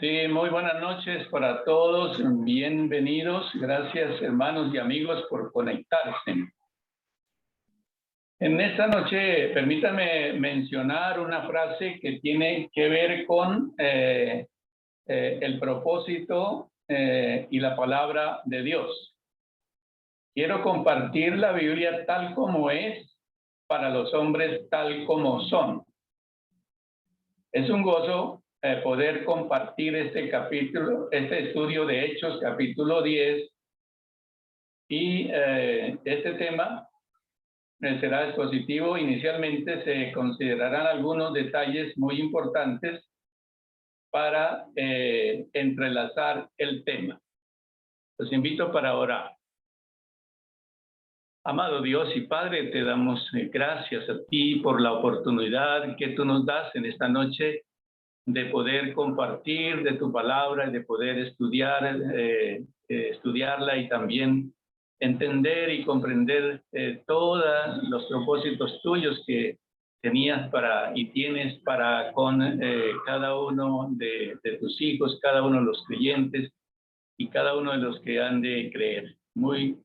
Sí, muy buenas noches para todos. Bienvenidos. Gracias, hermanos y amigos, por conectarse. En esta noche, permítanme mencionar una frase que tiene que ver con el propósito y la palabra de Dios. Quiero compartir la Biblia tal como es para los hombres tal como son. Es un gozo poder compartir este estudio de Hechos, capítulo 10, y este tema será expositivo. Inicialmente se considerarán algunos detalles muy importantes para entrelazar el tema. Los invito para orar. Amado Dios y Padre, te damos gracias a ti por la oportunidad que tú nos das en esta noche de poder compartir de tu palabra, de poder estudiarla y también entender y comprender todos los propósitos tuyos que tenías y tienes para con cada uno de tus hijos, cada uno de los creyentes y cada uno de los que han de creer. Muy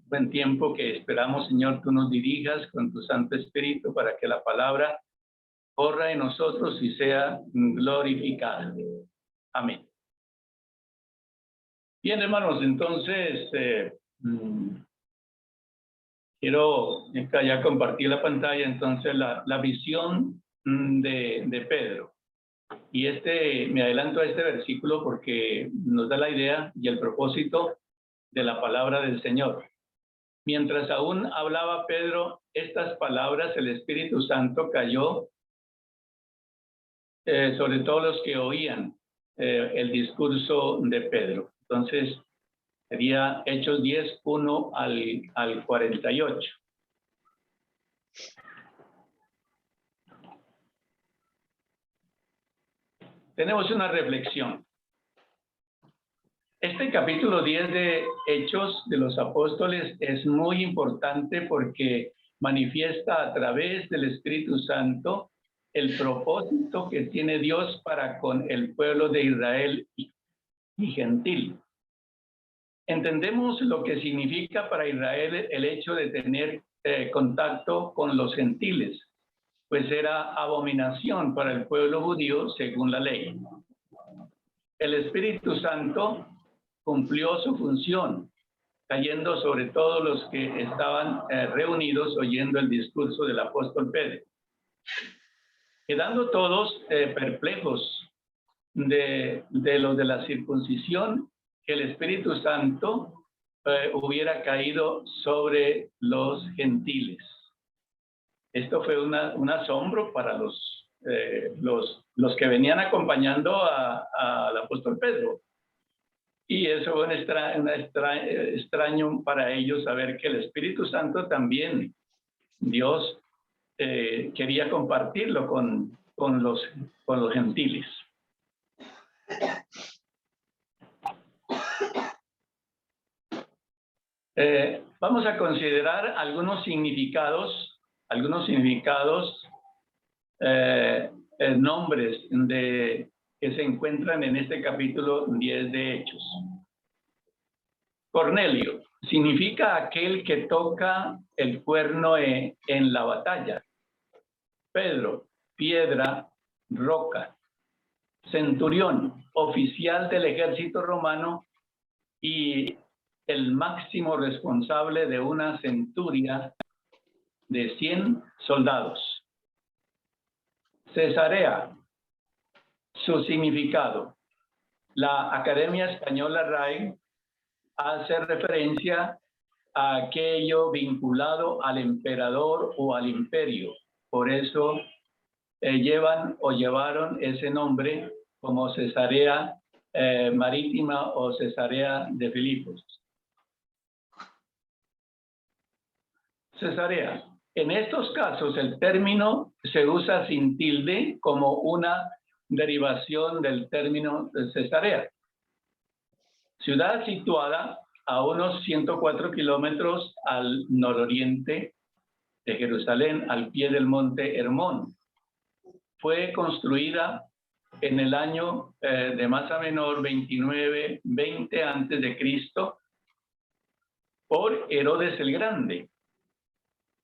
buen tiempo que esperamos, Señor, tú nos dirijas con tu Santo Espíritu para que la palabra corra en nosotros y sea glorificada. Amén. Bien, hermanos, entonces quiero ya compartir la pantalla, entonces la visión de Pedro. Y me adelanto a este versículo porque nos da la idea y el propósito de la palabra del Señor. Mientras aún hablaba Pedro estas palabras, el Espíritu Santo cayó sobre todos los que oían el discurso de Pedro. Entonces, sería Hechos 10, 1 al 48. Tenemos una reflexión. Este capítulo 10 de Hechos de los Apóstoles es muy importante porque manifiesta a través del Espíritu Santo el propósito que tiene Dios para con el pueblo de Israel y gentil. Entendemos lo que significa para Israel el hecho de tener contacto con los gentiles, pues era abominación para el pueblo judío según la ley. El Espíritu Santo cumplió su función, cayendo sobre todos los que estaban reunidos oyendo el discurso del apóstol Pedro, quedando todos perplejos de los de la circuncisión, que el Espíritu Santo hubiera caído sobre los gentiles. Esto fue un asombro para los que venían acompañando al apóstol Pedro. Y eso fue extraño para ellos saber que el Espíritu Santo también, Dios, quería compartirlo con los gentiles. Vamos a considerar algunos significados, nombres que se encuentran en este capítulo 10 de Hechos. Cornelio significa aquel que toca el cuerno en la batalla. Pedro, piedra, roca. Centurión, oficial del ejército romano y el máximo responsable de una centuria de 100 soldados. Cesarea, su significado. La Academia Española RAE hace referencia a aquello vinculado al emperador o al imperio. Por eso llevaron ese nombre como Cesarea Marítima o Cesarea de Filipos. Cesarea. En estos casos el término se usa sin tilde como una derivación del término de Cesarea. Ciudad situada a unos 104 kilómetros al nororiente de Jerusalén, al pie del monte Hermón. Fue construida en el año de más a menor 29, 20 antes de Cristo, por Herodes el Grande.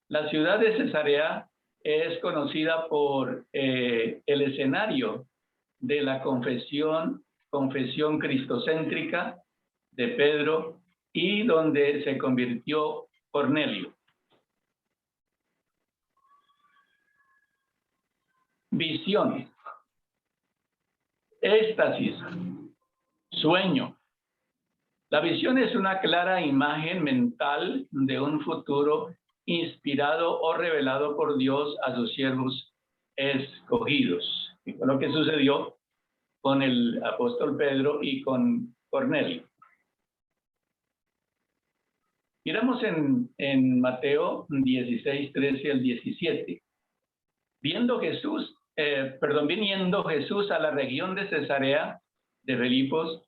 La ciudad de Cesarea es conocida por el escenario de la confesión cristocéntrica de Pedro y donde se convirtió Cornelio. Visión, éxtasis, sueño. La visión es una clara imagen mental de un futuro inspirado o revelado por Dios a sus siervos escogidos. Y fue lo que sucedió con el apóstol Pedro y con Cornelio. Miramos en Mateo 16, 13 al 17. Viniendo Jesús a la región de Cesarea de Filipos,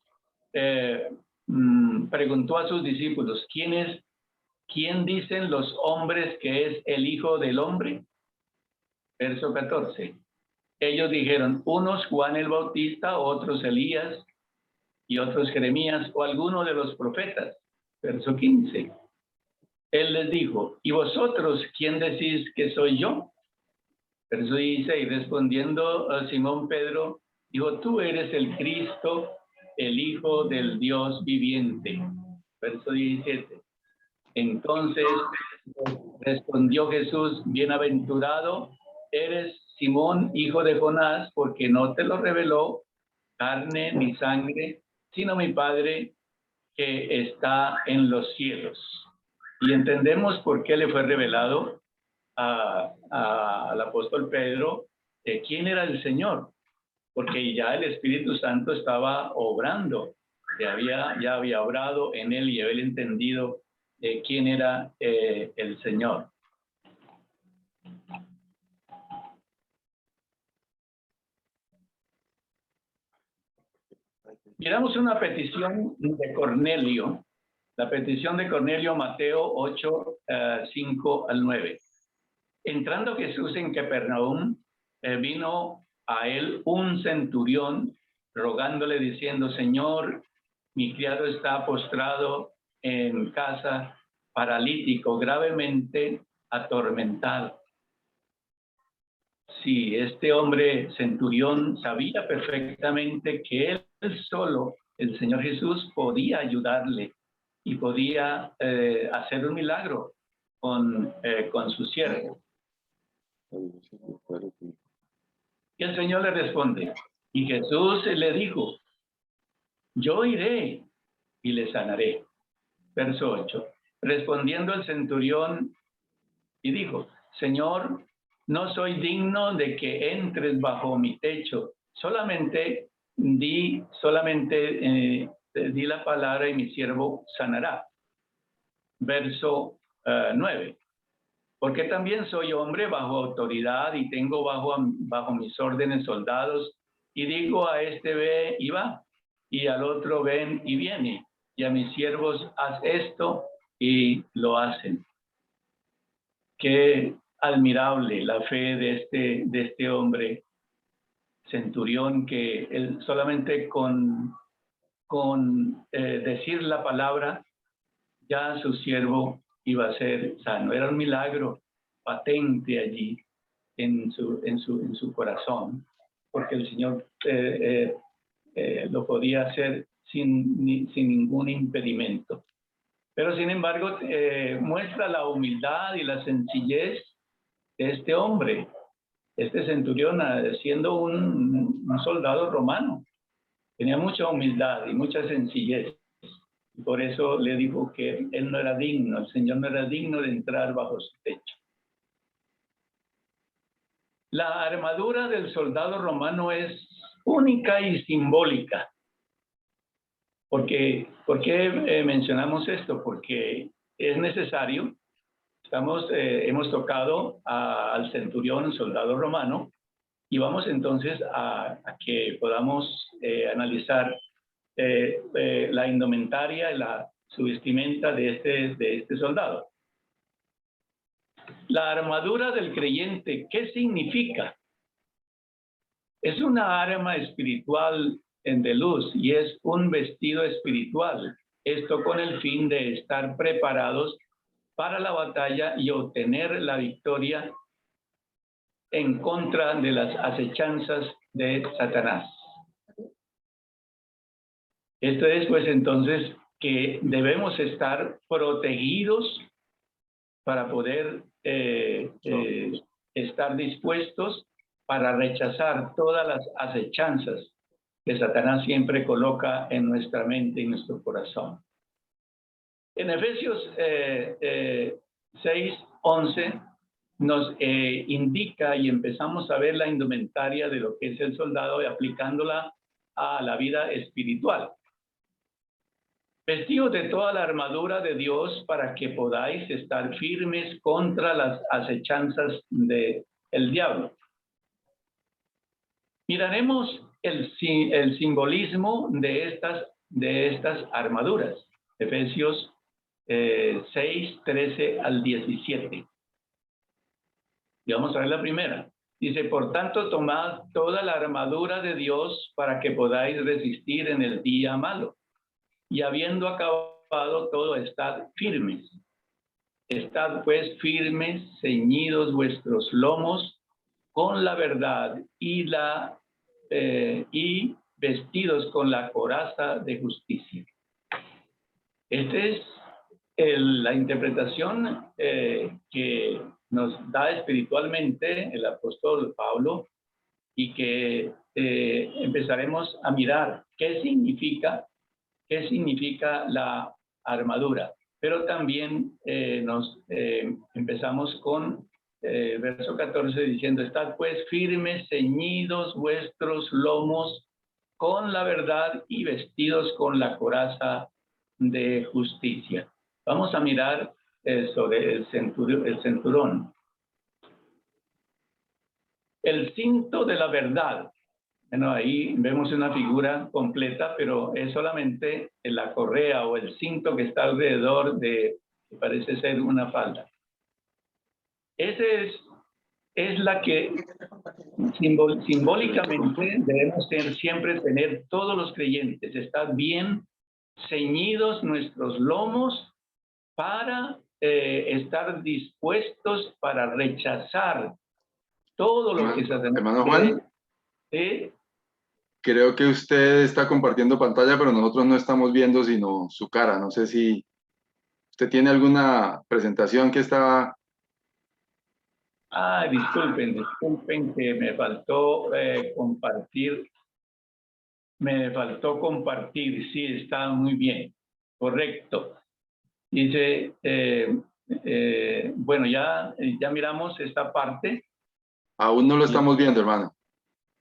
preguntó a sus discípulos, ¿quién dicen los hombres que es el Hijo del Hombre? Verso 14. Ellos dijeron, unos Juan el Bautista, otros Elías, y otros Jeremías, o alguno de los profetas. Verso 15. Él les dijo, ¿y vosotros quién decís que soy yo? Verso 16, respondiendo a Simón Pedro, dijo, tú eres el Cristo, el Hijo del Dios viviente. Verso 17. Entonces respondió Jesús, bienaventurado eres Simón, hijo de Jonás, porque no te lo reveló carne ni sangre, sino mi Padre que está en los cielos. Y entendemos por qué le fue revelado al apóstol Pedro quién era el Señor, porque ya el Espíritu Santo estaba obrando, ya había obrado en él y había entendido quién era el Señor. Miramos una petición de Cornelio, la petición de Cornelio, Mateo 8, 5 al 9. Entrando Jesús en Capernaum, vino a él un centurión rogándole diciendo, Señor, mi criado está postrado en casa, paralítico, gravemente atormentado. Sí, este hombre centurión sabía perfectamente que él solo, el Señor Jesús, podía ayudarle y podía hacer un milagro con su siervo. Y el Señor le responde, y Jesús le dijo, yo iré y le sanaré. Verso 8. Respondiendo el centurión y dijo, Señor, no soy digno de que entres bajo mi techo, solamente di la palabra y mi siervo sanará. Verso 9. Porque también soy hombre bajo autoridad y tengo bajo mis órdenes soldados, y digo a este ve y va, y al otro ven y viene, y a mis siervos haz esto y lo hacen. Qué admirable la fe de este hombre centurión, que él solamente con decir la palabra, ya su siervo iba a ser sano. Era un milagro patente allí en su corazón, porque el Señor lo podía hacer sin ningún impedimento. Pero sin embargo, muestra la humildad y la sencillez de este hombre, este centurión, siendo un soldado romano. Tenía mucha humildad y mucha sencillez. Y por eso le dijo que él no era digno, el Señor no era digno de entrar bajo su techo. La armadura del soldado romano es única y simbólica. ¿Por qué mencionamos esto? Porque es necesario. Hemos tocado al centurión, soldado romano, y vamos entonces a que podamos analizar la indumentaria, su vestimenta de este soldado. La armadura del creyente, ¿qué significa? Es una arma espiritual de luz y es un vestido espiritual. Esto con el fin de estar preparados para la batalla y obtener la victoria en contra de las acechanzas de Satanás. Esto es, pues, entonces, que debemos estar protegidos para poder estar dispuestos para rechazar todas las acechanzas que Satanás siempre coloca en nuestra mente y nuestro corazón. En Efesios 6:11 nos indica y empezamos a ver la indumentaria de lo que es el soldado y aplicándola a la vida espiritual. Vestidos de toda la armadura de Dios para que podáis estar firmes contra las acechanzas del diablo. Miraremos el simbolismo de estas armaduras. Efesios 6:13 al 17. Y vamos a ver la primera. Dice, por tanto, tomad toda la armadura de Dios para que podáis resistir en el día malo. Y habiendo acabado todo, estad firmes. Estad pues firmes, ceñidos vuestros lomos con la verdad y vestidos con la coraza de justicia. Esta es la interpretación que nos da espiritualmente el apóstol Pablo y que empezaremos a mirar qué significa la armadura. Pero también empezamos con verso 14 diciendo, estad pues firmes, ceñidos vuestros lomos con la verdad y vestidos con la coraza de justicia. Vamos a mirar sobre el cinturón. El cinto de la verdad. Bueno, ahí vemos una figura completa, pero es solamente la correa o el cinto que está alrededor que parece ser una falda. Ese es la que simbólicamente debemos siempre tener todos los creyentes, estar bien ceñidos nuestros lomos para estar dispuestos para rechazar todo lo que Satanás hermano Juan, creo que usted está compartiendo pantalla, pero nosotros no estamos viendo sino su cara. No sé si usted tiene alguna presentación que está... disculpen que me faltó compartir. Me faltó compartir, sí, está muy bien, correcto. Dice, bueno, ya miramos esta parte. Aún no lo estamos viendo, hermano.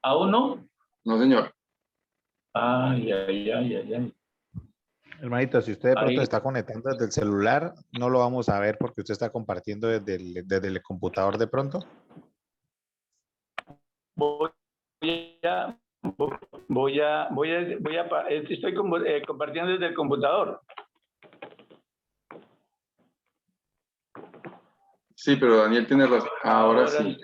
¿Aún no? No, señor. Ay. Hermanito, si usted de pronto está conectando desde el celular, no lo vamos a ver porque usted está compartiendo desde el computador de pronto. Estoy compartiendo desde el computador. Sí, pero Daniel tiene razón. Ahora sí.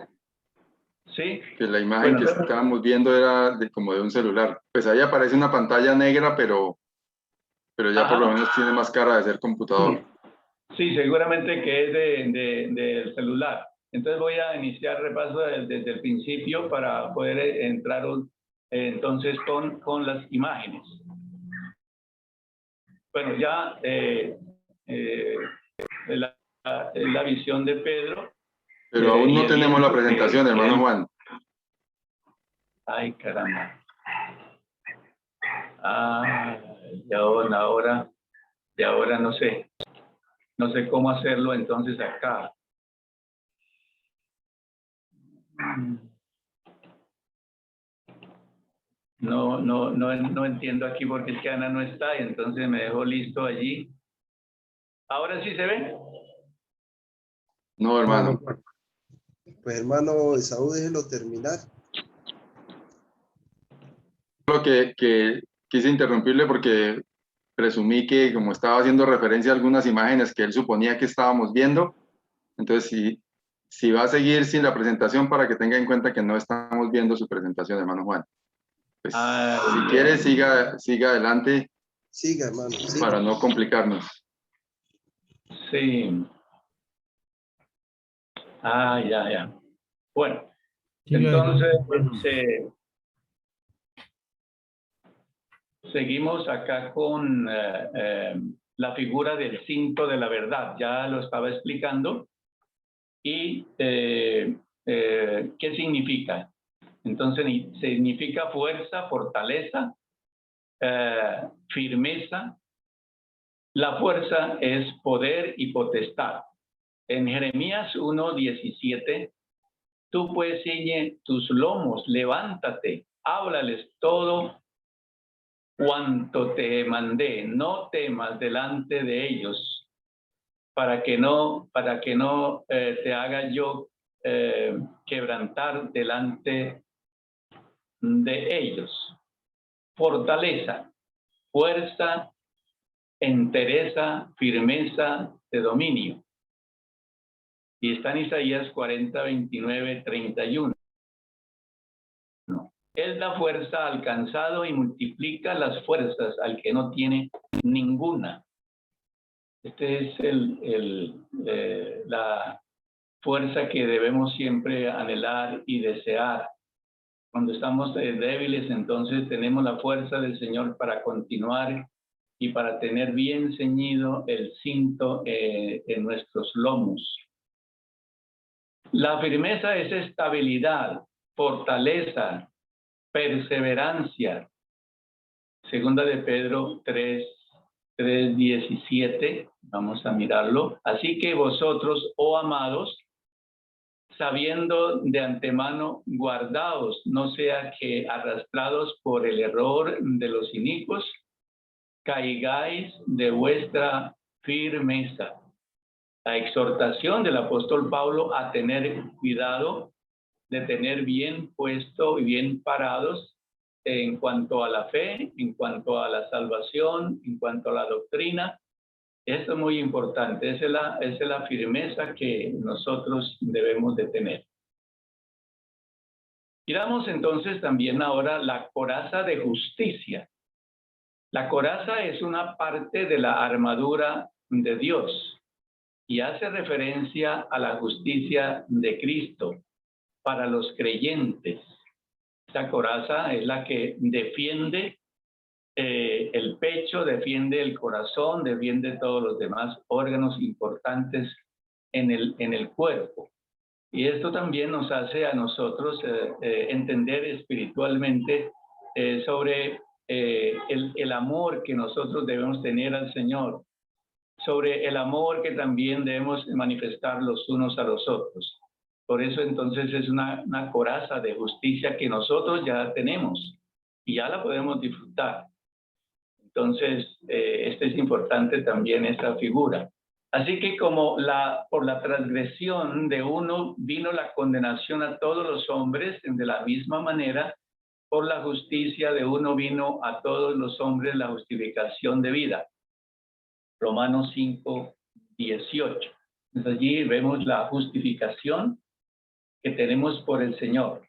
Sí. Que la imagen que estábamos viendo era como de un celular. Pues ahí aparece una pantalla negra, pero ya por lo menos tiene más cara de ser computador. Sí, seguramente que es del celular. Entonces voy a iniciar repaso desde el principio para poder entrar entonces con las imágenes. Bueno, ya la visión de Pedro. Pero aún no tenemos la presentación, hermano Juan. Ay, caramba. Y ahora no sé cómo hacerlo entonces acá. No entiendo aquí porque es que Ana no está y entonces me dejó listo allí. ¿Ahora sí se ve? No, hermano. Pues hermano Esaú, déjelo terminar. Lo que quise interrumpirle porque presumí que como estaba haciendo referencia a algunas imágenes que él suponía que estábamos viendo, entonces sí, si va a seguir sin la presentación, para que tenga en cuenta que no estamos viendo su presentación, hermano Juan. Pues, si quiere, siga adelante. Siga, hermano. Siga. Para no complicarnos. Sí. Ya. Bueno, Siga entonces, adelante, seguimos acá con la figura del cinto de la verdad. Ya lo estaba explicando. ¿Y qué significa? Entonces, significa fuerza, fortaleza, firmeza. La fuerza es poder y potestad. En Jeremías 1:17, tú pues ciñe tus lomos, levántate, háblales todo cuanto te mandé, no temas delante de ellos, para que no te haga yo quebrantar delante de ellos. Fortaleza, fuerza, entereza, firmeza de dominio. Y está en Isaías 40, 29, 31. Él da fuerza al cansado y multiplica las fuerzas al que no tiene ninguna. Este es la fuerza que debemos siempre anhelar y desear. Cuando estamos débiles, entonces tenemos la fuerza del Señor para continuar y para tener bien ceñido el cinto en nuestros lomos. La firmeza es estabilidad, fortaleza, perseverancia. Segunda de Pedro 3:17, vamos a mirarlo. Así que vosotros, oh amados, sabiendo de antemano, guardaos, no sea que arrastrados por el error de los inicuos, caigáis de vuestra firmeza. La exhortación del apóstol Pablo a tener cuidado de tener bien puesto y bien parados en cuanto a la fe, en cuanto a la salvación, en cuanto a la doctrina. Esto es muy importante, esa es la firmeza que nosotros debemos de tener. Miramos entonces también ahora la coraza de justicia. La coraza es una parte de la armadura de Dios y hace referencia a la justicia de Cristo para los creyentes. Esta coraza es la que defiende el pecho, defiende el corazón, defiende todos los demás órganos importantes en el cuerpo. Y esto también nos hace a nosotros entender espiritualmente sobre el amor que nosotros debemos tener al Señor, sobre el amor que también debemos manifestar los unos a los otros. Por eso entonces es una coraza de justicia que nosotros ya tenemos y ya la podemos disfrutar. Entonces, es importante también esta figura. Así que como por la transgresión de uno vino la condenación a todos los hombres, de la misma manera, por la justicia de uno vino a todos los hombres la justificación de vida. Romanos 5:18. Entonces allí vemos la justificación que tenemos por el Señor.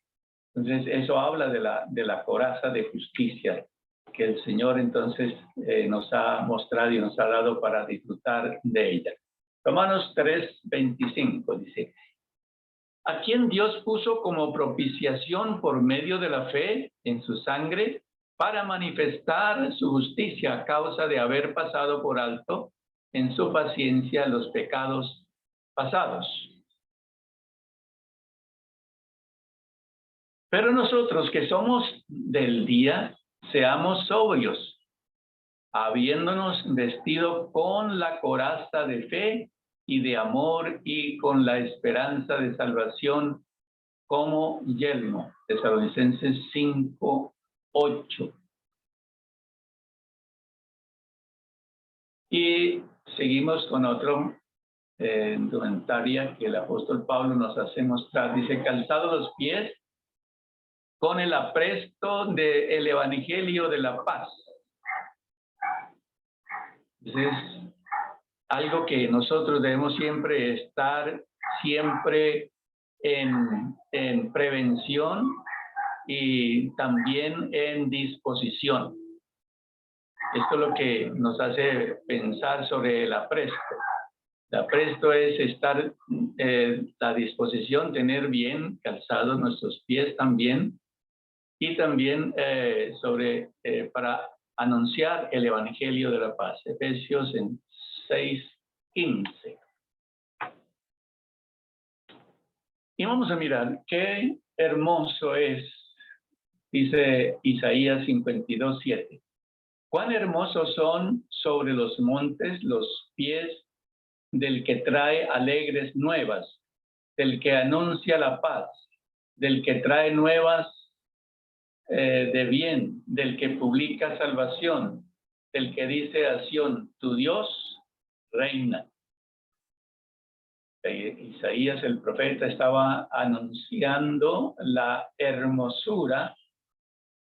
Entonces eso habla de la coraza de justicia que el Señor entonces nos ha mostrado y nos ha dado para disfrutar de ella. Romanos 3:25 dice: a quien Dios puso como propiciación por medio de la fe en su sangre para manifestar su justicia a causa de haber pasado por alto en su paciencia los pecados pasados. Pero nosotros que somos del día, seamos sobrios, habiéndonos vestido con la coraza de fe y de amor y con la esperanza de salvación como yelmo. Tesalonicenses 5:8. Y seguimos con otro indumentaria que el apóstol Pablo nos hace mostrar. Dice: calzados los pies con el apresto del evangelio de la paz. Entonces, algo que nosotros debemos siempre estar siempre en prevención y también en disposición. Esto es lo que nos hace pensar sobre el apresto. El apresto es estar a disposición, tener bien calzados nuestros pies también, y también para anunciar el Evangelio de la paz. Efesios 6:15. Y vamos a mirar qué hermoso es, dice Isaías 52:7. Cuán hermosos son sobre los montes los pies del que trae alegres nuevas, del que anuncia la paz, del que trae nuevas de bien, del que publica salvación, del que dice a Sión, tu Dios reina. Isaías el profeta estaba anunciando la hermosura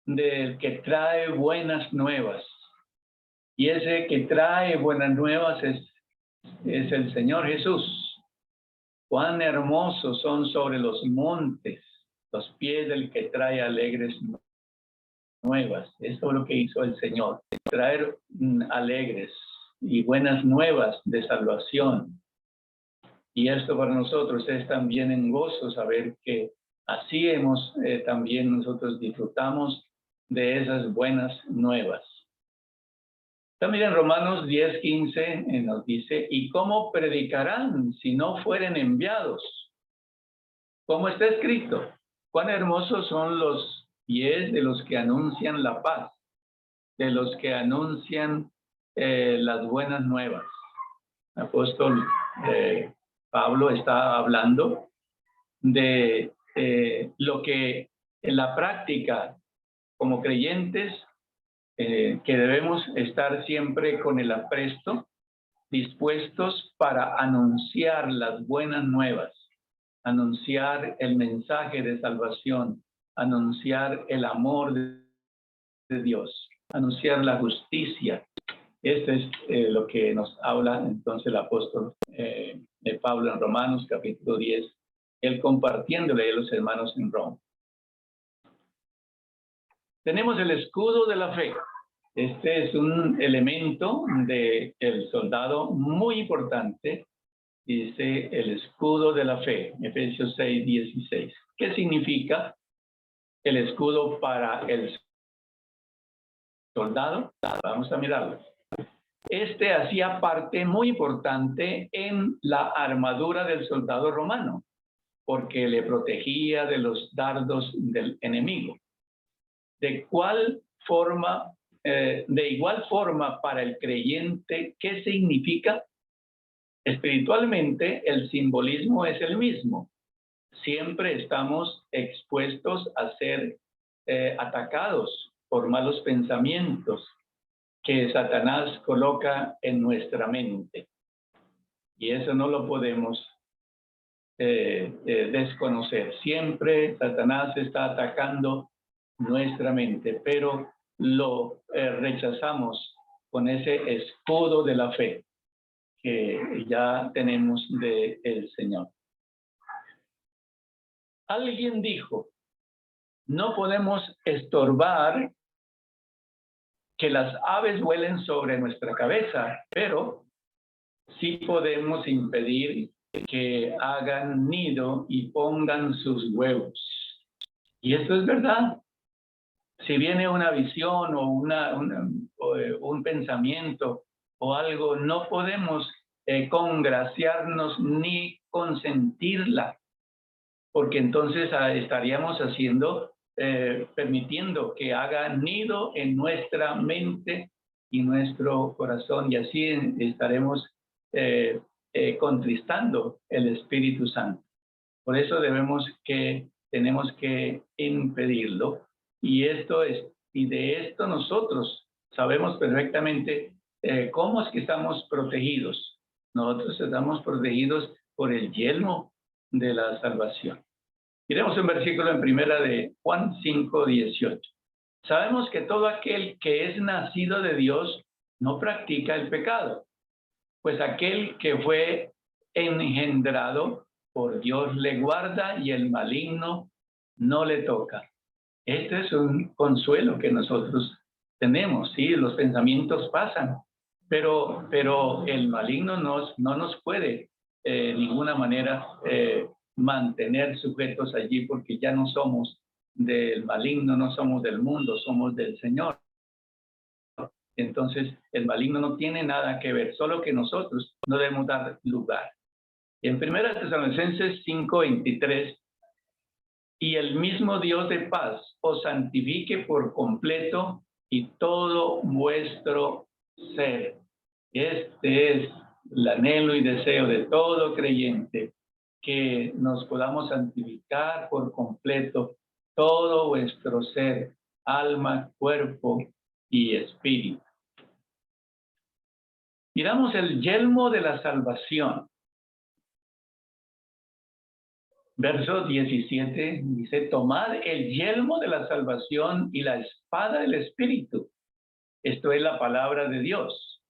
del que trae buenas nuevas. Y ese que trae buenas nuevas es el Señor Jesús. Cuán hermosos son sobre los montes los pies del que trae alegres nuevas. Esto es lo que hizo el Señor, traer alegres y buenas nuevas de salvación. Y esto para nosotros es también en gozo saber que así también nosotros disfrutamos de esas buenas nuevas. También en Romanos 10:15 nos dice, ¿y cómo predicarán si no fueren enviados? Como está escrito, cuán hermosos son los pies de los que anuncian la paz, de los que anuncian las buenas nuevas. El apóstol Pablo está hablando de lo que en la práctica como creyentes que debemos estar siempre con el apresto, dispuestos para anunciar las buenas nuevas, anunciar el mensaje de salvación, anunciar el amor de Dios, anunciar la justicia. Esto es lo que nos habla entonces el apóstol de Pablo en Romanos capítulo 10, él compartiéndole a los hermanos en Roma. Tenemos el escudo de la fe. Este es un elemento del soldado muy importante. Dice el escudo de la fe, Efesios 6:16. ¿Qué significa el escudo para el soldado? Vamos a mirarlo. Este hacía parte muy importante en la armadura del soldado romano, porque le protegía de los dardos del enemigo. De igual forma para el creyente, ¿qué significa? Espiritualmente, el simbolismo es el mismo. Siempre estamos expuestos a ser atacados por malos pensamientos que Satanás coloca en nuestra mente. Y eso no lo podemos desconocer. Siempre Satanás está atacando nuestra mente, pero lo rechazamos con ese escudo de la fe que ya tenemos del Señor. Alguien dijo, no podemos estorbar que las aves vuelen sobre nuestra cabeza, pero sí podemos impedir que hagan nido y pongan sus huevos. Y eso es verdad. Si viene una visión o un pensamiento o algo, no podemos congraciarnos ni consentirla, porque entonces estaríamos permitiendo que haga nido en nuestra mente y nuestro corazón, y así estaremos contristando el Espíritu Santo. Por eso tenemos que impedirlo. Y de esto nosotros sabemos perfectamente cómo es que estamos protegidos. Nosotros estamos protegidos por el yelmo de la salvación. Miremos un versículo en primera de Juan 5:18. Sabemos que todo aquel que es nacido de Dios no practica el pecado, pues aquel que fue engendrado por Dios le guarda y el maligno no le toca. Este es un consuelo que nosotros tenemos, sí, los pensamientos pasan, pero el maligno no nos puede de ninguna manera mantener sujetos allí, porque ya no somos del maligno, no somos del mundo, somos del Señor. Entonces, el maligno no tiene nada que ver, solo que nosotros no debemos dar lugar. En 1 Tesalonicenses 5:23, y el mismo Dios de paz os santifique por completo y todo vuestro ser. Este es el anhelo y deseo de todo creyente, que nos podamos santificar por completo todo vuestro ser, alma, cuerpo y espíritu. Miramos el yelmo de la salvación. Verso 17 dice, tomad el yelmo de la salvación y la espada del Espíritu. Esto es la palabra de Dios.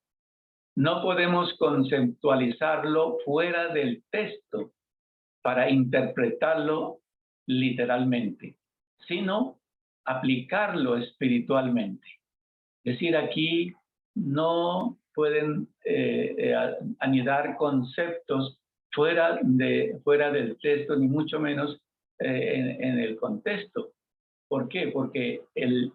No podemos conceptualizarlo fuera del texto para interpretarlo literalmente, sino aplicarlo espiritualmente. Es decir, aquí no pueden anidar conceptos fuera del texto, ni mucho menos en el contexto. ¿Por qué? Porque el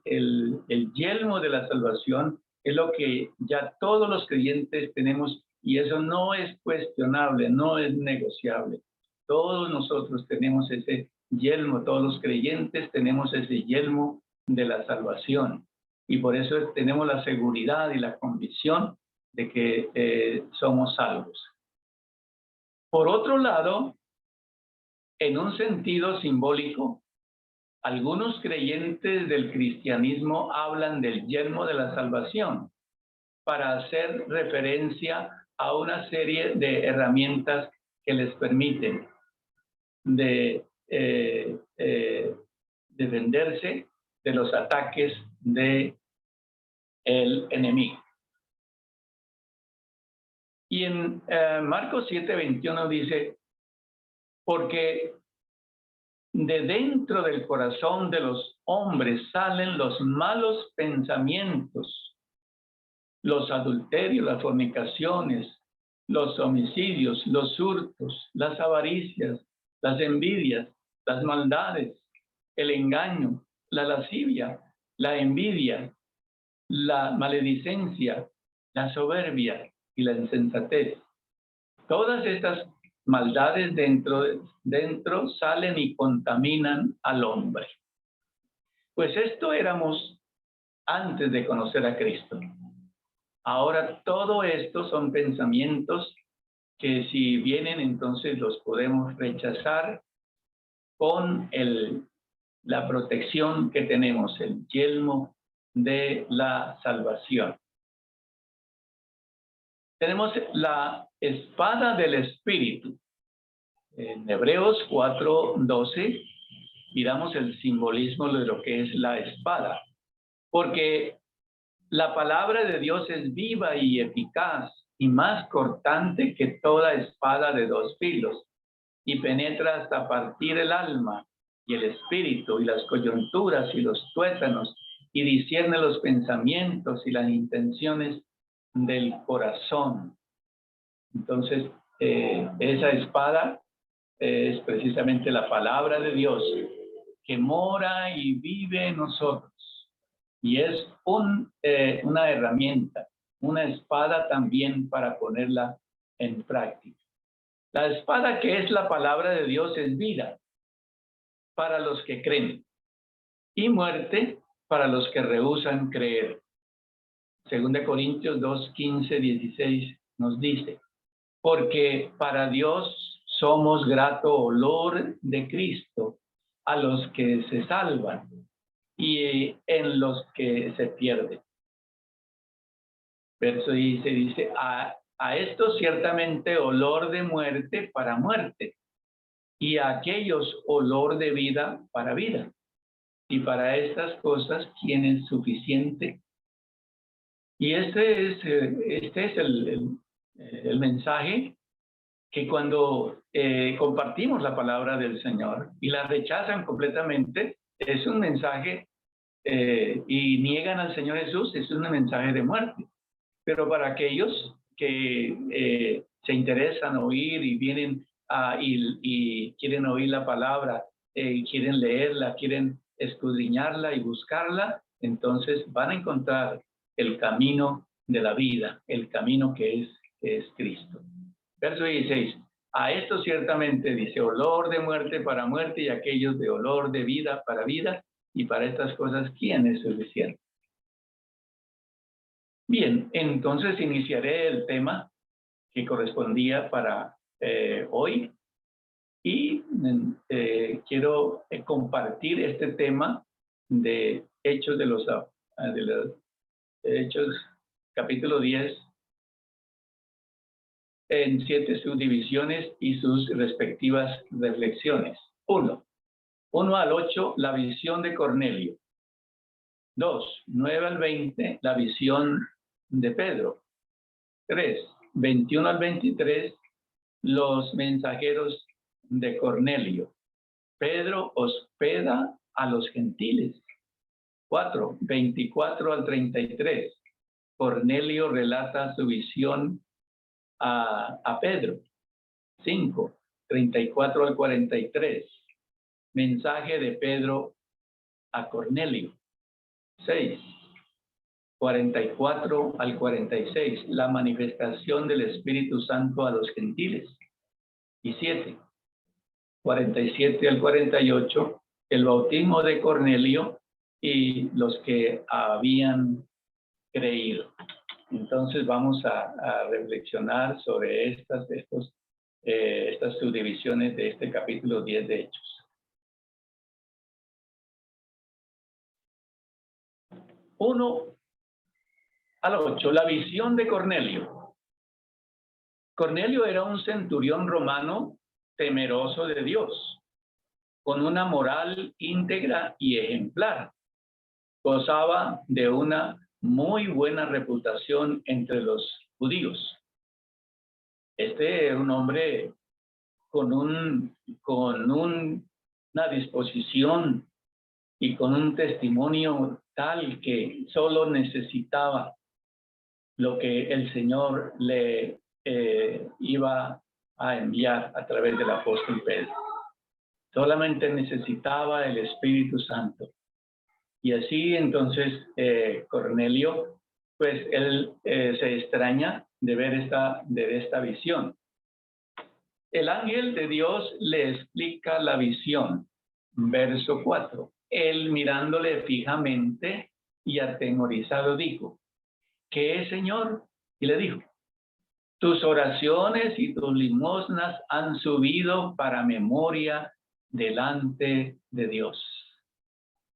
yelmo de la salvación es lo que ya todos los creyentes tenemos, y eso no es cuestionable, no es negociable. Todos nosotros tenemos ese yelmo, todos los creyentes tenemos ese yelmo de la salvación. Y por eso tenemos la seguridad y la convicción de que somos salvos. Por otro lado, en un sentido simbólico, algunos creyentes del cristianismo hablan del yelmo de la salvación para hacer referencia a una serie de herramientas que les permiten defenderse de los ataques del enemigo. Y en Marcos 7:21 dice, porque de dentro del corazón de los hombres salen los malos pensamientos, los adulterios, las fornicaciones, los homicidios, los hurtos, las avaricias, las envidias, las maldades, el engaño, la lascivia, la envidia, la maledicencia, la soberbia y la insensatez. Todas estas maldades dentro salen y contaminan al hombre. Pues esto éramos antes de conocer a Cristo. Ahora todo esto son pensamientos que si vienen, entonces los podemos rechazar con la protección que tenemos, el yelmo de la salvación. Tenemos la espada del Espíritu. En Hebreos 4:12 miramos el simbolismo de lo que es la espada, porque la palabra de Dios es viva y eficaz y más cortante que toda espada de dos filos, y penetra hasta partir el alma y el espíritu y las coyunturas y los tuétanos, y discierne los pensamientos y las intenciones del corazón. Entonces, esa espada es precisamente la palabra de Dios que mora y vive en nosotros. Y es una herramienta, una espada también para ponerla en práctica. La espada, que es la palabra de Dios, es vida para los que creen y muerte para los que rehúsan creer. 2 Corintios 2:15-16 nos dice, porque para Dios somos grato olor de Cristo a los que se salvan y en los que se pierden. Verso dice, a esto ciertamente olor de muerte para muerte, y a aquellos olor de vida para vida. Y para estas cosas, ¿quién es suficiente? Y este es el mensaje que cuando compartimos la palabra del Señor y la rechazan completamente, es un mensaje y niegan al Señor Jesús, es un mensaje de muerte. Pero para aquellos que se interesan oír y vienen y quieren oír la palabra, quieren leerla, quieren escudriñarla y buscarla, entonces van a encontrar el camino de la vida, el camino que es Cristo. Verso 16. A esto ciertamente dice, olor de muerte para muerte, y aquellos de olor de vida para vida, y para estas cosas, ¿quién es suficiente? Bien, entonces iniciaré el tema que correspondía para hoy, y quiero compartir este tema de Hechos de los Hechos, capítulo 10, en 7 subdivisiones y sus respectivas reflexiones. 1 al 8, la visión de Cornelio. 2, 9 al 20, la visión de Pedro. 3, 21 al 23, los mensajeros de Cornelio. Pedro hospeda a los gentiles. 4, 24 al 33, Cornelio relata su visión a Pedro. 5, 34 al 43, mensaje de Pedro a Cornelio. 6, 44 al 46, la manifestación del Espíritu Santo a los gentiles. Y 7, 47 al 48, el bautismo de Cornelio y los que habían creído. Entonces vamos a reflexionar sobre estas subdivisiones de este capítulo 10 de Hechos. 1 al 8, la visión de Cornelio. Cornelio era un centurión romano temeroso de Dios, con una moral íntegra y ejemplar. Gozaba de una muy buena reputación entre los judíos. Este era un hombre con una disposición y con un testimonio tal que solo necesitaba lo que el Señor le iba a enviar a través del apóstol Pedro. Solamente necesitaba el Espíritu Santo. Y así entonces Cornelio, pues él se extraña de ver esta visión. El ángel de Dios le explica la visión. Verso 4. Él mirándole fijamente y atemorizado dijo, ¿qué es, Señor? Y le dijo, tus oraciones y tus limosnas han subido para memoria delante de Dios.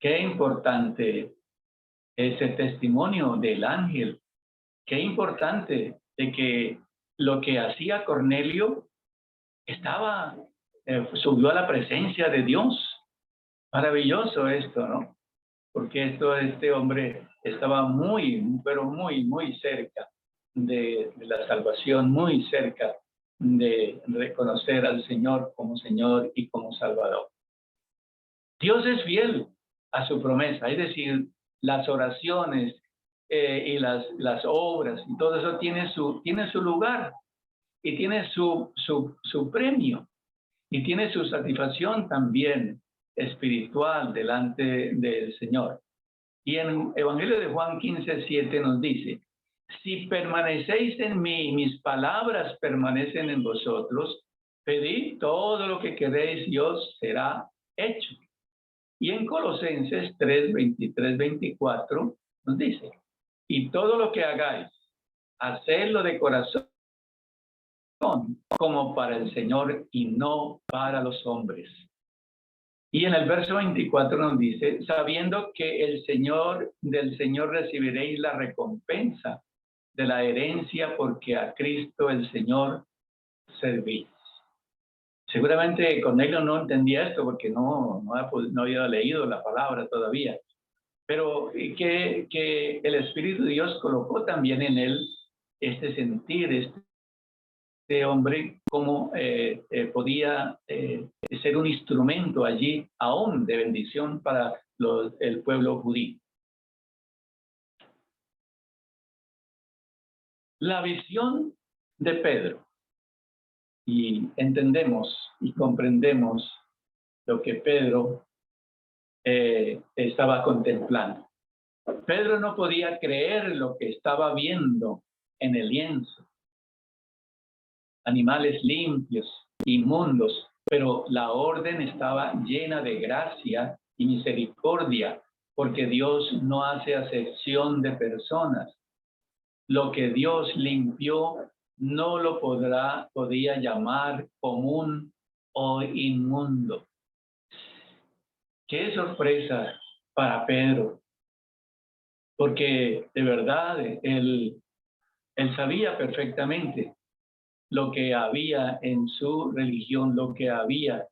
Qué importante ese testimonio del ángel. Qué importante de que lo que hacía Cornelio subió a la presencia de Dios. Maravilloso esto, ¿no? Porque este hombre estaba pero muy cerca de la salvación, muy cerca de reconocer al Señor como Señor y como Salvador. Dios es fiel a su promesa, es decir, las oraciones y las obras y todo eso tiene su lugar y tiene su premio y tiene su satisfacción también espiritual delante del Señor. Y en Evangelio de Juan 15:7 nos dice, si permanecéis en mí y mis palabras permanecen en vosotros, pedid todo lo que queréis y os será hecho. Y en Colosenses 3:23-24 nos dice, y todo lo que hagáis, hacedlo de corazón como para el Señor y no para los hombres. Y en el verso 24 nos dice, sabiendo que del Señor recibiréis la recompensa de la herencia porque a Cristo el Señor servís. Seguramente Cornelio no entendía esto porque no había leído la palabra todavía, pero que el Espíritu de Dios colocó también en él este sentir, este hombre cómo podía ser un instrumento allí aún de bendición para el pueblo judío. La visión de Pedro, y entendemos y comprendemos lo que Pedro estaba contemplando. Pedro no podía creer lo que estaba viendo en el lienzo. Animales limpios, inmundos, pero la orden estaba llena de gracia y misericordia, porque Dios no hace acepción de personas. Lo que Dios limpió no lo podía llamar común o inmundo. Qué sorpresa para Pedro, porque de verdad él sabía perfectamente lo que había en su religión, lo que había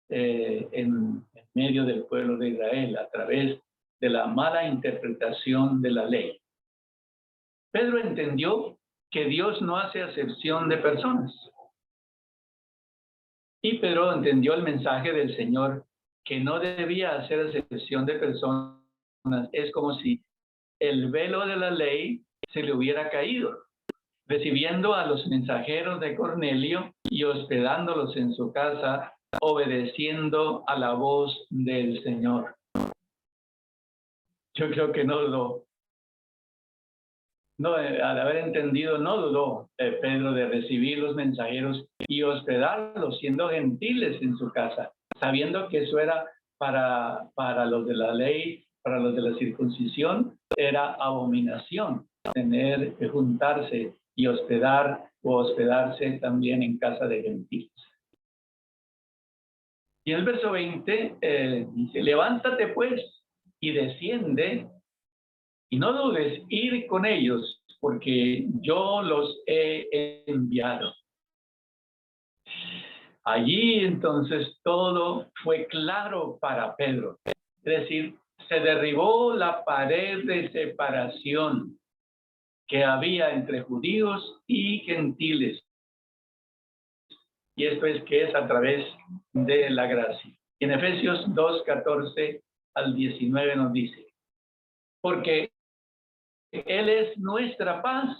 en medio del pueblo de Israel a través de la mala interpretación de la ley. Pedro entendió que Dios no hace acepción de personas. Y Pedro entendió el mensaje del Señor, que no debía hacer acepción de personas. Es como si el velo de la ley se le hubiera caído, recibiendo a los mensajeros de Cornelio y hospedándolos en su casa, obedeciendo a la voz del Señor. Yo creo que al haber entendido, no dudó Pedro de recibir los mensajeros y hospedarlos, siendo gentiles en su casa, sabiendo que eso era para los de la ley, para los de la circuncisión, era abominación tener que juntarse y hospedarse también en casa de gentiles. Y en el verso 20 dice, levántate pues y desciende y no dudes ir con ellos, porque yo los he enviado. Allí entonces todo fue claro para Pedro. Es decir, se derribó la pared de separación que había entre judíos y gentiles. Y esto es que es a través de la gracia. En Efesios 2:14 al 19 nos dice, porque Él es nuestra paz,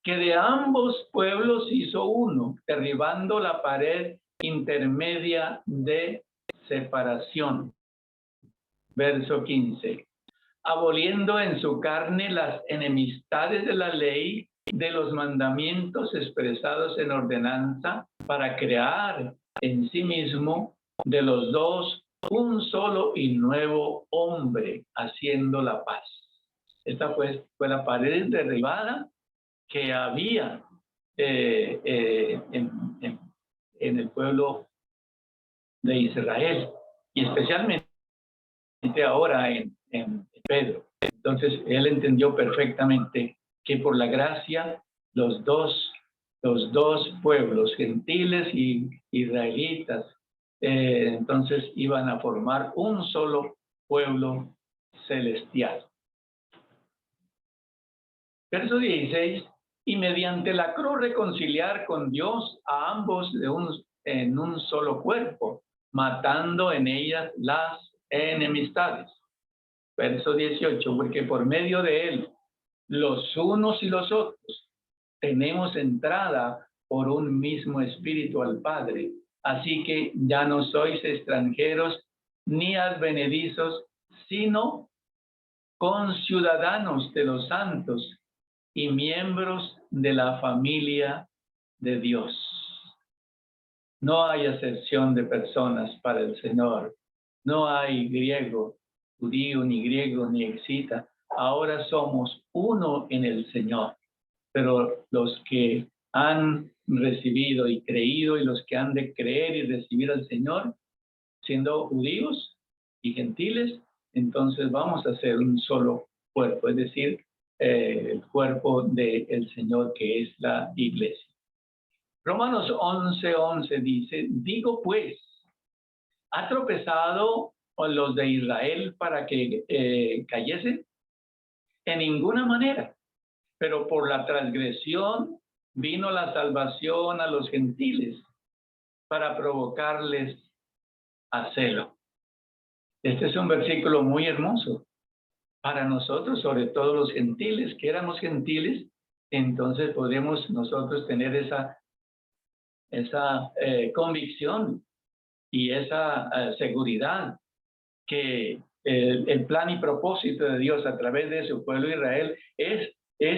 que de ambos pueblos hizo uno, derribando la pared intermedia de separación. Verso 15. Aboliendo en su carne las enemistades de la ley, de los mandamientos expresados en ordenanza, para crear en sí mismo de los dos un solo y nuevo hombre, haciendo la paz. Esta fue la pared derribada que había en el pueblo de Israel, y especialmente ahora en Pedro. Entonces, él entendió perfectamente que por la gracia, los dos pueblos, gentiles y israelitas, entonces iban a formar un solo pueblo celestial. Verso 16, y mediante la cruz reconciliar con Dios a ambos en un solo cuerpo, matando en ellas las enemistades. Verso 18, porque por medio de él, los unos y los otros, tenemos entrada por un mismo espíritu al Padre. Así que ya no sois extranjeros ni advenedizos, sino conciudadanos de los santos y miembros de la familia de Dios. No hay acepción de personas para el Señor. No hay griego, judío, ni griego, ni excita. Ahora somos uno en el Señor. Pero los que han recibido y creído y los que han de creer y recibir al Señor, siendo judíos y gentiles, entonces vamos a ser un solo cuerpo, es decir, el cuerpo del Señor, que es la iglesia. Romanos 11:11 dice, digo pues, ¿ha tropezado los de Israel para que cayesen? En ninguna manera, pero por la transgresión vino la salvación a los gentiles para provocarles a celo. Este es un versículo muy hermoso para nosotros, sobre todo los gentiles, que éramos gentiles. Entonces podemos nosotros tener esa convicción y esa seguridad que el plan y propósito de Dios a través de su pueblo Israel es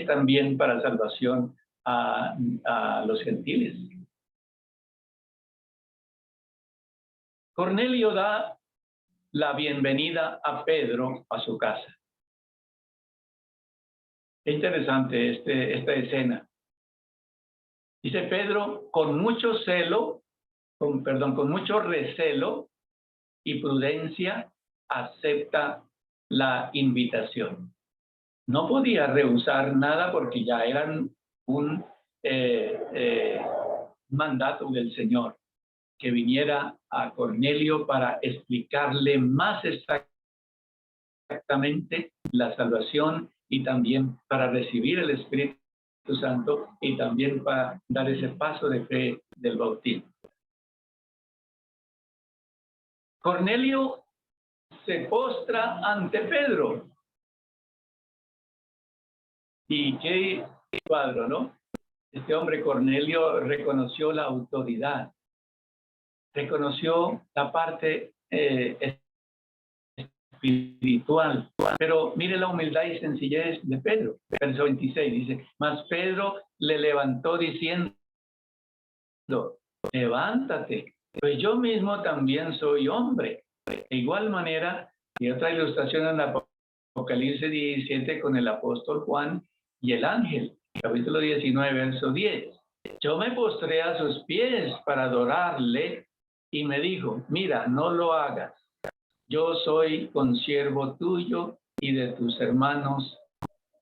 también para salvación a los gentiles. Cornelio da la bienvenida a Pedro a su casa. Es interesante esta escena. Dice Pedro, con mucho recelo y prudencia, acepta la invitación. No podía rehusar nada porque ya eran un mandato del Señor que viniera a Cornelio para explicarle más exactamente la salvación y también para recibir el Espíritu Santo y también para dar ese paso de fe del bautismo. Cornelio se postra ante Pedro. Y qué cuadro, ¿no? Este hombre Cornelio reconoció la autoridad, reconoció la parte espiritual, pero mire la humildad y sencillez de Pedro. Verso 26 dice, mas Pedro le levantó diciendo, levántate, pues yo mismo también soy hombre. De igual manera, y otra ilustración en Apocalipsis 17 con el apóstol Juan y el ángel, capítulo 19, verso 10. Yo me postré a sus pies para adorarle y me dijo, mira, no lo hagas. Yo soy consiervo tuyo y de tus hermanos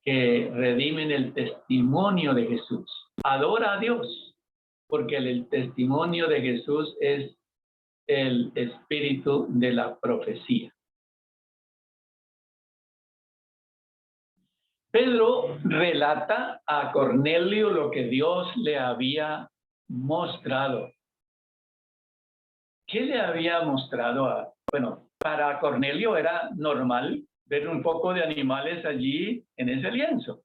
que redimen el testimonio de Jesús. Adora a Dios, porque el testimonio de Jesús es el espíritu de la profecía. Pedro relata a Cornelio lo que Dios le había mostrado. ¿Qué le había mostrado? Bueno, para Cornelio era normal ver un poco de animales allí en ese lienzo,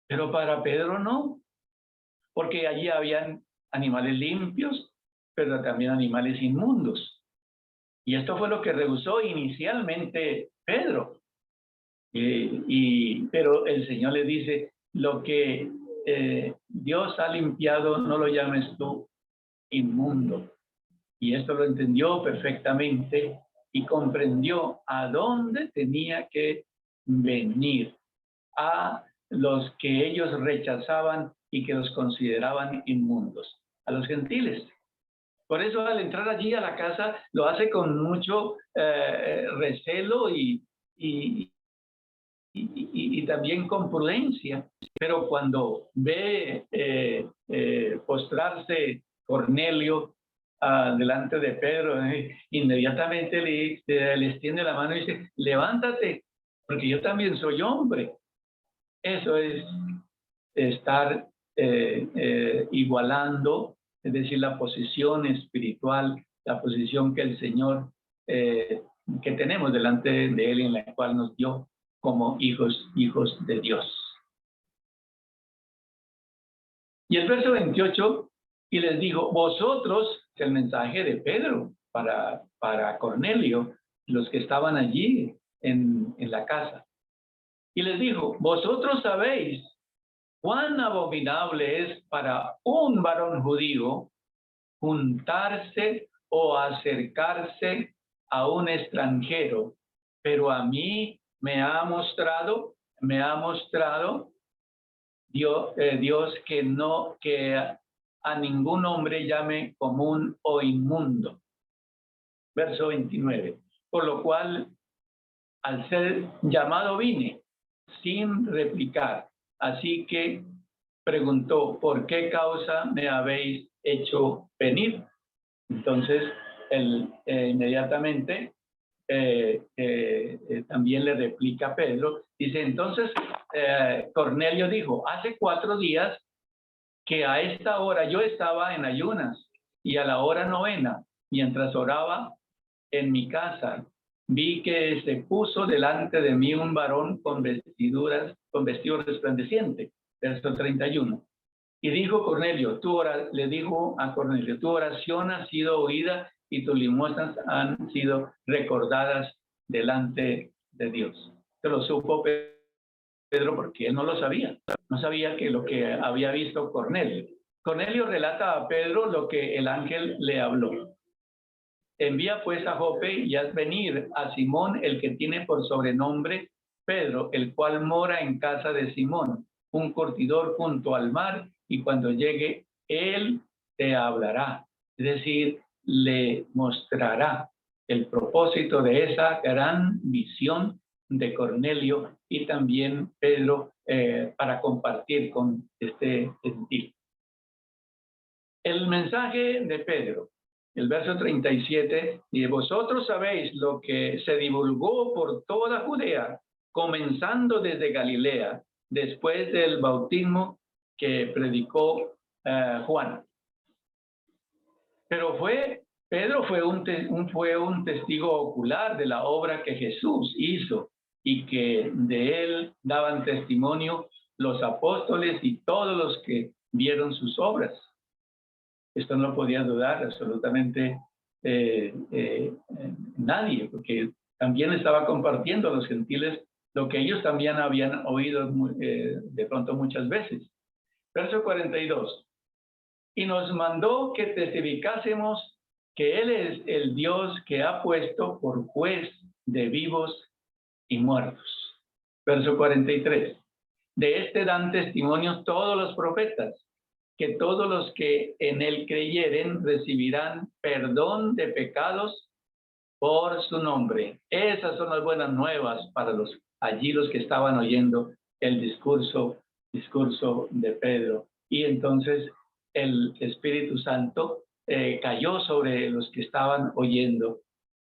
pero para Pedro no, porque allí habían animales limpios, pero también animales inmundos. Y esto fue lo que rehusó inicialmente Pedro. Pero el Señor le dice, lo que Dios ha limpiado, no lo llames tú inmundo. Y esto lo entendió perfectamente y comprendió a dónde tenía que venir, a los que ellos rechazaban y que los consideraban inmundos, a los gentiles. Por eso al entrar allí a la casa lo hace con mucho recelo y también con prudencia, pero cuando ve postrarse Cornelio delante de Pedro, inmediatamente le extiende la mano y dice, levántate, porque yo también soy hombre. Eso es estar igualando, es decir, la posición espiritual, la posición que el Señor, que tenemos delante de Él, en la cual nos dio como hijos de Dios. Y el verso 28, y les dijo, vosotros, es el mensaje de Pedro para Cornelio, los que estaban allí en la casa. Y les dijo, vosotros sabéis cuán abominable es para un varón judío juntarse o acercarse a un extranjero, pero a mí me ha mostrado Dios que a ningún hombre llame común o inmundo. Verso 29. Por lo cual, al ser llamado vine, sin replicar. Así que preguntó, ¿por qué causa me habéis hecho venir? Entonces, él inmediatamente también le replica a Pedro. Dice, entonces Cornelio dijo, hace 4 días que a esta hora yo estaba en ayunas y a la hora novena, mientras oraba en mi casa, vi que se puso delante de mí un varón con vestido resplandeciente. Verso 31. Y dijo Cornelio, le dijo a Cornelio, tu oración ha sido oída y tus limosnas han sido recordadas delante de Dios. Se lo supo Pedro porque él no lo sabía. No sabía que lo que había visto Cornelio. Cornelio relata a Pedro lo que el ángel le habló. Envía pues a Jope y haz venir a Simón, el que tiene por sobrenombre Pedro, el cual mora en casa de Simón, un curtidor junto al mar, y cuando llegue, él te hablará. Es decir, le mostrará el propósito de esa gran visión de Cornelio y también Pedro para compartir con este gentil. El mensaje de Pedro, el verso 37, y vosotros sabéis lo que se divulgó por toda Judea, comenzando desde Galilea, después del bautismo que predicó Juan. Pero Pedro fue un testigo ocular de la obra que Jesús hizo y que de él daban testimonio los apóstoles y todos los que vieron sus obras. Esto no lo podía dudar absolutamente nadie, porque también estaba compartiendo a los gentiles lo que ellos también habían oído de pronto muchas veces. Verso 42. Y nos mandó que testificásemos que Él es el Dios que ha puesto por juez de vivos y muertos. Verso 43. De este dan testimonio todos los profetas, que todos los que en él creyeren recibirán perdón de pecados por su nombre. Esas son las buenas nuevas para los que estaban oyendo el discurso de Pedro. Y entonces el Espíritu Santo cayó sobre los que estaban oyendo.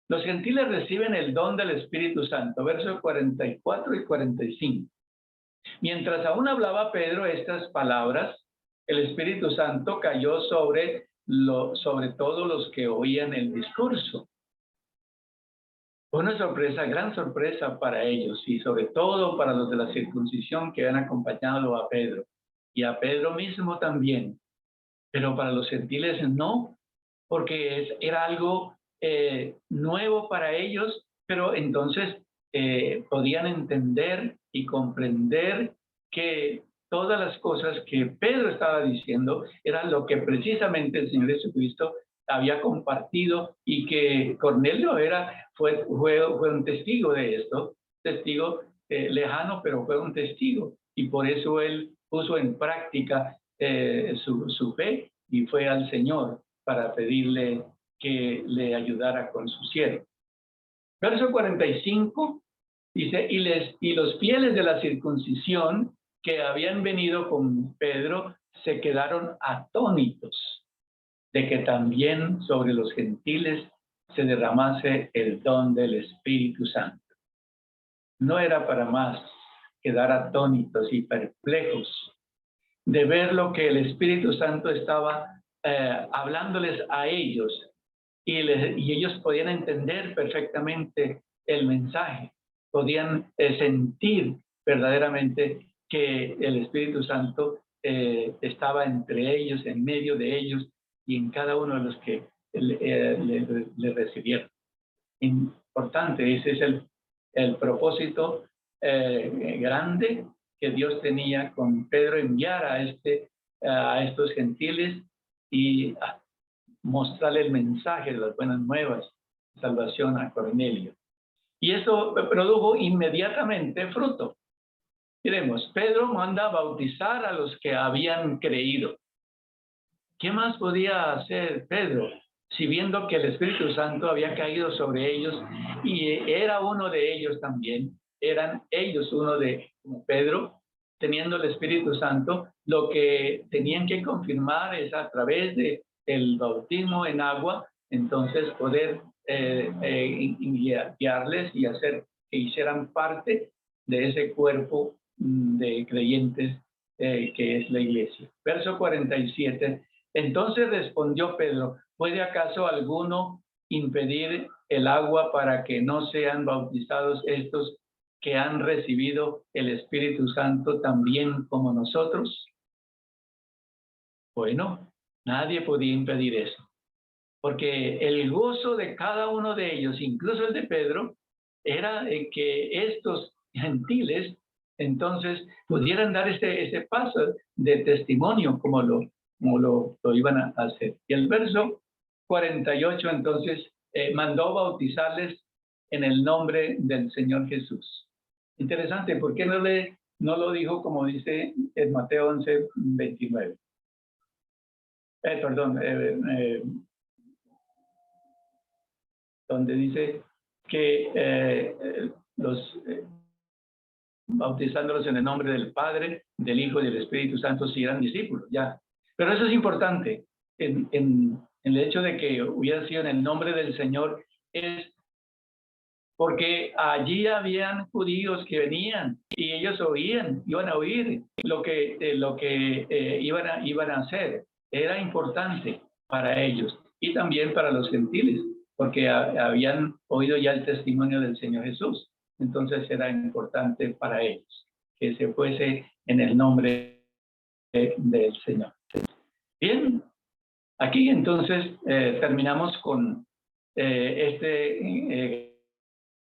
Los gentiles reciben el don del Espíritu Santo, versos 44 y 45. Mientras aún hablaba Pedro estas palabras, el Espíritu Santo cayó sobre todos los que oían el discurso. Fue una sorpresa, gran sorpresa para ellos y sobre todo para los de la circuncisión que habían acompañado a Pedro y a Pedro mismo también. Pero para los gentiles no, porque era algo nuevo para ellos, pero entonces podían entender y comprender que todas las cosas que Pedro estaba diciendo eran lo que precisamente el Señor Jesucristo había compartido y que Cornelio fue un testigo de esto, testigo lejano, pero fue un testigo. Y por eso él puso en práctica su fe y fue al Señor para pedirle que le ayudara con su siervo. Verso 45 dice, y los fieles de la circuncisión que habían venido con Pedro se quedaron atónitos de que también sobre los gentiles se derramase el don del Espíritu Santo. No era para más quedar atónitos y perplejos de ver lo que el Espíritu Santo estaba hablándoles a ellos y ellos podían entender perfectamente el mensaje, podían sentir verdaderamente que el Espíritu Santo estaba entre ellos, en medio de ellos y en cada uno de los que le recibieron. Importante, ese es el propósito grande que Dios tenía con Pedro, enviar a estos gentiles y mostrarle el mensaje de las buenas nuevas, salvación a Cornelio. Y eso produjo inmediatamente fruto. Miremos, Pedro manda bautizar a los que habían creído. ¿Qué más podía hacer Pedro? Si viendo que el Espíritu Santo había caído sobre ellos y era uno de ellos también, eran ellos uno de Pedro, teniendo el Espíritu Santo, lo que tenían que confirmar es a través del bautismo en agua, entonces poder guiarles y hacer que hicieran parte de ese cuerpo de creyentes que es la iglesia. Verso 47. Entonces respondió Pedro, ¿puede acaso alguno impedir el agua para que no sean bautizados estos que han recibido el Espíritu Santo también como nosotros? Bueno, nadie podía impedir eso, porque el gozo de cada uno de ellos, incluso el de Pedro, era que estos gentiles entonces pudieran dar ese paso de testimonio como lo iban a hacer. Y el verso 48 entonces mandó bautizarles en el nombre del Señor Jesús. Interesante, ¿por qué no lo dijo como dice en Mateo 11, 29? Donde dice que bautizándolos en el nombre del Padre, del Hijo y del Espíritu Santo, si eran discípulos, ya. Pero eso es importante, en el hecho de que hubiera sido en el nombre del Señor, es porque allí habían judíos que venían y ellos iban a oír lo que iban a hacer. Era importante para ellos y también para los gentiles, porque habían oído ya el testimonio del Señor Jesús. Entonces era importante para ellos que se fuese en el nombre del Señor. Bien, aquí entonces terminamos con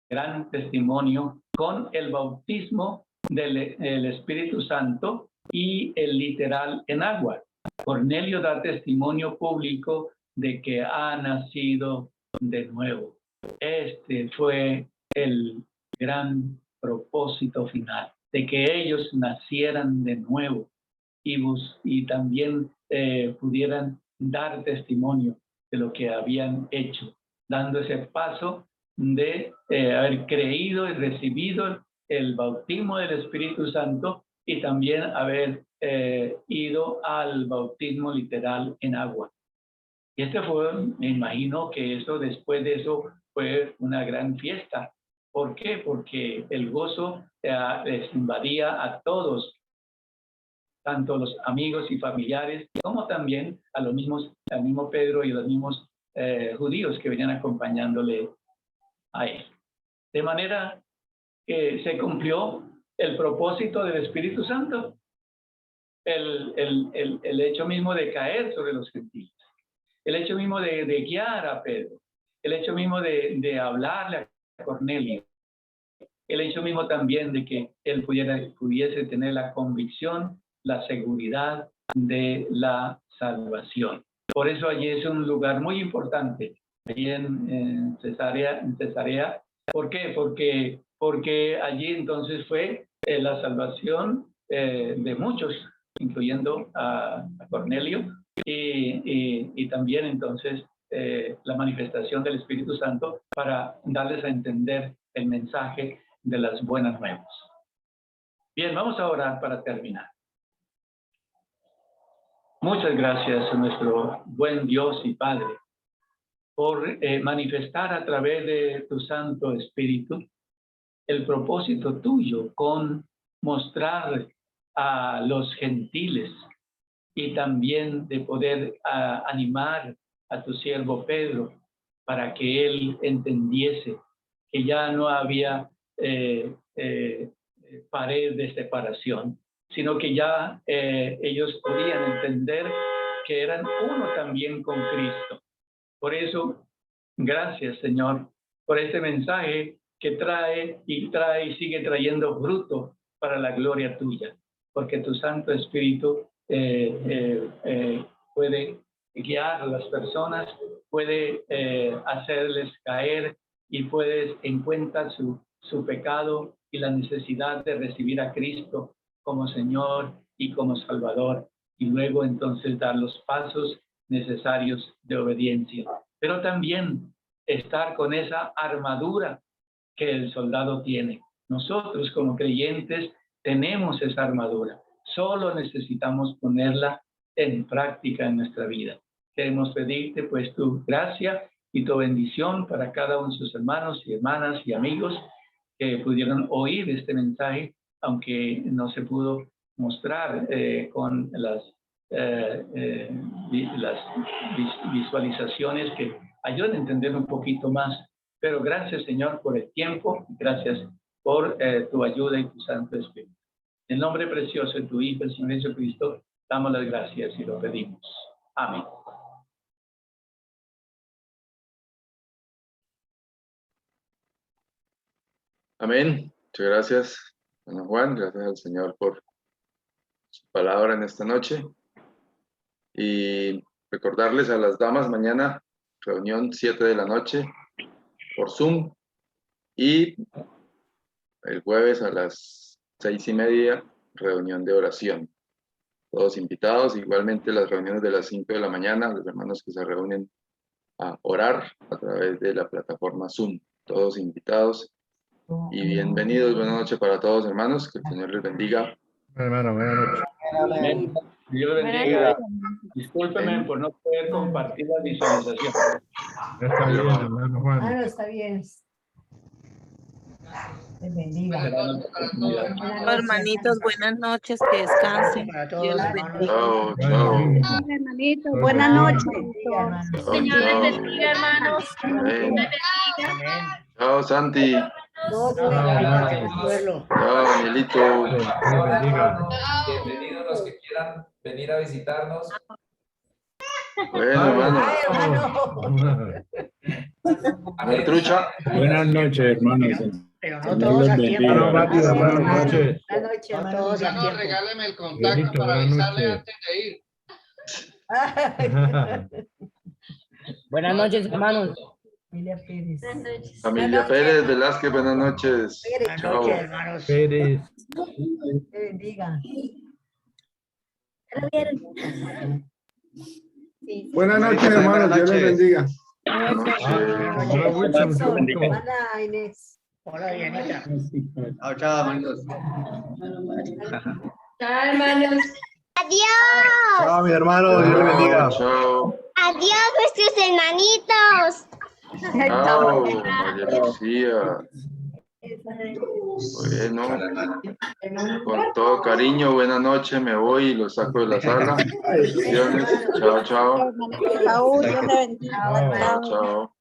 gran testimonio con el bautismo del Espíritu Santo y el literal en agua. Cornelio da testimonio público de que ha nacido de nuevo. Este fue el gran propósito final, de que ellos nacieran de nuevo y también pudieran dar testimonio de lo que habían hecho, dando ese paso de haber creído y recibido el bautismo del Espíritu Santo y también haber ido al bautismo literal en agua. Y me imagino que después de eso fue una gran fiesta. ¿Por qué? Porque el gozo les invadía a todos, tanto los amigos y familiares, como también al mismo Pedro y a los mismos judíos que venían acompañándole a él. De manera que se cumplió el propósito del Espíritu Santo, el hecho mismo de caer sobre los gentiles, el hecho mismo de guiar a Pedro, el hecho mismo de hablarle a Cornelio, el hecho mismo también de que él pudiese tener la convicción, la seguridad de la salvación. Por eso allí es un lugar muy importante, allí en Cesarea. ¿Por qué? Porque allí entonces fue la salvación de muchos, incluyendo a Cornelio, y también entonces la manifestación del Espíritu Santo para darles a entender el mensaje de las buenas nuevas. Bien, vamos a orar para terminar. Muchas gracias a nuestro buen Dios y Padre por manifestar a través de tu Santo Espíritu el propósito tuyo con mostrar a los gentiles y también de poder animar a tu siervo Pedro para que él entendiese que ya no había pared de separación, sino que ya ellos podían entender que eran uno también con Cristo. Por eso, gracias, Señor, por este mensaje que trae y sigue trayendo fruto para la gloria tuya, porque tu Santo Espíritu puede guiar a las personas, puede hacerles caer y puedes en cuenta su pecado y la necesidad de recibir a Cristo como Señor y como Salvador, y luego entonces dar los pasos necesarios de obediencia. Pero también estar con esa armadura que el soldado tiene. Nosotros como creyentes tenemos esa armadura. Solo necesitamos ponerla en práctica en nuestra vida. Queremos pedirte pues tu gracia y tu bendición para cada uno de sus hermanos y hermanas y amigos que pudieron oír este mensaje, aunque no se pudo mostrar con las visualizaciones que ayudan a entender un poquito más. Pero gracias, Señor, por el tiempo. Gracias por tu ayuda y tu Santo Espíritu. En el nombre precioso de tu Hijo, el Señor Jesucristo, damos las gracias y lo pedimos. Amén. Amén. Muchas gracias, hermano Juan. Gracias al Señor por su palabra en esta noche. Y recordarles a las damas, mañana reunión 7 de la noche por Zoom. Y el jueves a las 6:30, reunión de oración. Todos invitados. Igualmente las reuniones de las 5 de la mañana, los hermanos que se reúnen a orar a través de la plataforma Zoom. Todos invitados. Y bienvenidos, buenas noches para todos, hermanos. Que el Señor les bendiga. Hermano, buenas noches. Amén. Dios les bendiga. Discúlpenme por no poder compartir la visualización. Ya está bien, hermano Juan. Ah, no, está bien. Les bendiga. Hermanitos, buenas noches, que descansen. Dios los bendiga. Chao, chao. Hermanito, buenas noches. Chao, Señor les chao. bendiga, hermanos. Amén. Les bendiga. Chao, Santi. Todos Chao, hermano. Chao, Danielito. Dios bendiga. Bienvenidos los que quieran venir a visitarnos. Bueno, hermano. Amén. Trucha. Buenas noches, hermanos. Pero no todos a tiempo. Rápido, buenas noches. Buenas noches, No hermano. todos a Hermano, tiempo. regáleme el contacto Benito, para buenas avisarle noches. antes de ir. Buenas noches, hermanos. Familia Pérez. Familia Pérez Velázquez, buenas noches. Buenas Chao. noches, hermanos. Pérez. Te bendiga. Sí. Buenas noches, hermanos. Dios les bendiga. Buenas noches. Hola, Wilson. mucho gusto. Hola, Inés. Hola, Dianita. Chao, chao, hermanitos. Chao, hermanos. Adiós. Chao, mi hermano. Dios les bendiga. Chao. Adiós, nuestros hermanitos. Chao, María Lucía. Bueno, con todo cariño, buenas noches, me voy y los saco de la sala. Bendiciones. Chao, chao. Raúl, Dios te bendiga. Chao, chao.